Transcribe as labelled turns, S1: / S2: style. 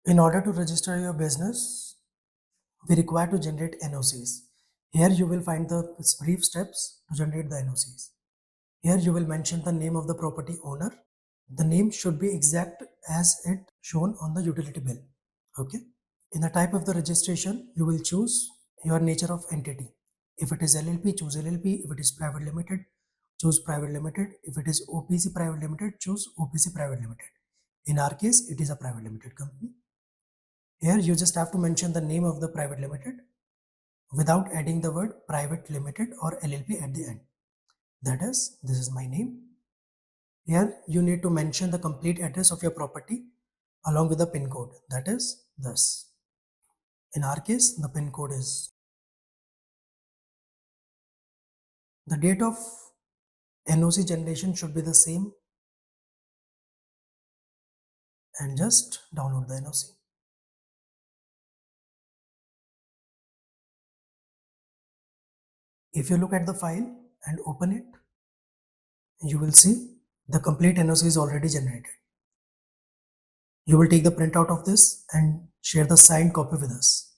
S1: In order to register your business, we require to generate NOCs. Here you will find the brief steps to generate the NOCs. Here you will mention the name of the property owner. The name should be exact as it shown on the utility bill. Okay. In the type of the registration, you will choose your nature of entity. If it is LLP, choose LLP. If it is private limited, choose private limited. If it is OPC private limited, choose OPC private limited. In our case, it is a private limited company. Here you just have to mention the name of the private limited without adding the word private limited or LLP at the end. That is, this is my name. Here you need to mention the complete address of your property along with the PIN code. That is this. In our case, the PIN code is. The date of NOC generation should be the same, and just download the NOC. If you look at the file and open it, you will see the complete NOC is already generated. You will take the printout of this and share the signed copy with us.